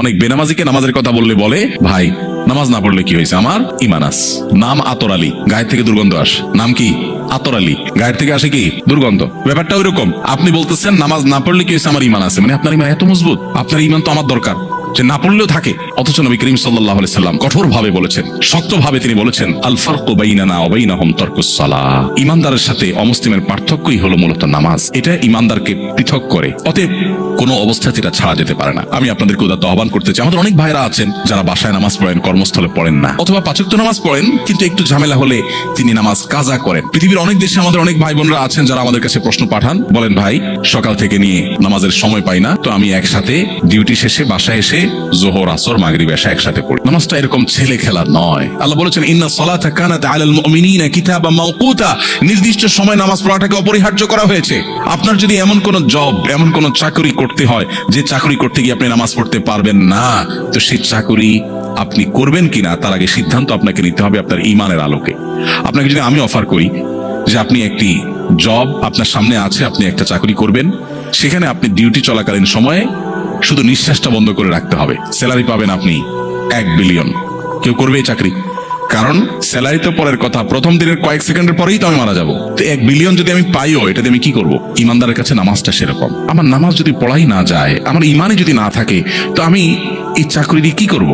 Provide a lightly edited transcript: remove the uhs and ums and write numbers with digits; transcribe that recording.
অনেক বেনামাজিকে নামাজের কথা বললে বলে, ভাই নামাজ না পড়লে কি হয়েছে, আমার ঈমান আছে। নাম আতর আলী, গায়ের থেকে দুর্গন্ধ আসে। নাম কি? আতর আলী, গায়ের থেকে আসে কি? দুর্গন্ধ। ব্যাপারটা ওইরকম। আপনি বলতেছেন নামাজ না পড়লে কি হয়েছে, আমার ঈমান আছে। মানে আপনার ঈমান এত মজবুত, আপনার ঈমান তো আমার দরকার যে না পড়লেও থাকে। অথচ নবী করিম সাল্লাল্লাহু আলাইহি সাল্লাম কঠোর ভাবে বলেছেন, শক্ত ভাবে তিনি বলেছেন, আল ফারকু বাইনানা ওয়া বাইনাহুম তারকুস সালাহ। ঈমানদারের সাথে অমুসলিমের পার্থক্যই হলো মূলত নামাজ। এটা ঈমানদারকে পৃথক করে। অতএব কোনো অবস্থাতে এটা ছাড়া যেতে পারে না। আমি আপনাদেরকে উদাত্ত আহ্বান করতে চাই, আমাদের অনেক ভাইরা আছেন যারা বাসায় নামাজ পড়েন, কর্মস্থলে পড়েন না, অথবা পাঁচ ওয়াক্ত নামাজ পড়েন কিন্তু একটু ঝামেলা হলে তিনি নামাজ কাজা করেন। পৃথিবীর অনেক দেশে আমাদের অনেক ভাই বোনরা আছেন যারা আমাদের কাছে প্রশ্ন পাঠান, বলেন ভাই সকাল থেকে নিয়ে নামাজের সময় পাই না, তো আমি একসাথে ডিউটি শেষে বাসায় এসে যোহর আসর মাগরিব এশা একসাথে পড়ি। নামাজটা এরকম ছেলে খেলা নয়। আল্লাহ বলেছেন, ইন্না সালাতা কানাত আলাল মুমিনিনা কিতাবাম মাওকুতা। নির্দিষ্ট সময় নামাজ পড়াটাকে অপরিহার্য করা হয়েছে। আপনার যদি এমন কোন জব, এমন কোন চাকরি করতে হয় যে চাকরি করতে গিয়ে আপনি নামাজ পড়তে পারবেন না, তো সেই চাকরি আপনি করবেন কিনা তার আগে সিদ্ধান্ত আপনাকে নিতে হবে আপনার ঈমানের আলোকে। আপনাকে যদি আমি অফার করি যে আপনি একটি জব আপনার সামনে আছে, আপনি একটা চাকরি করবেন, সেখানে আপনি ডিউটি চলাকালীন সময়ে শুধু নিঃশ্বাসটা বন্ধ করে রাখতে হবে, স্যালারি পাবেন আপনি 1 বিলিয়ন। কেউ করবে এই চাকরি? কারণ স্যালারি তো পরের কথা, প্রথম দিনের কয়েক সেকেন্ডের পরেই তো আমি মারা যাবো। তো 1 বিলিয়ন যদি আমি পাইও, এটাতে আমি কি করব? ঈমানদারের কাছে নামাজটা সেরকম। আমার নামাজ যদি পড়াই না যায়, আমার ঈমানই যদি না থাকে, তো আমি এই চাকরি দিয়ে কি করব?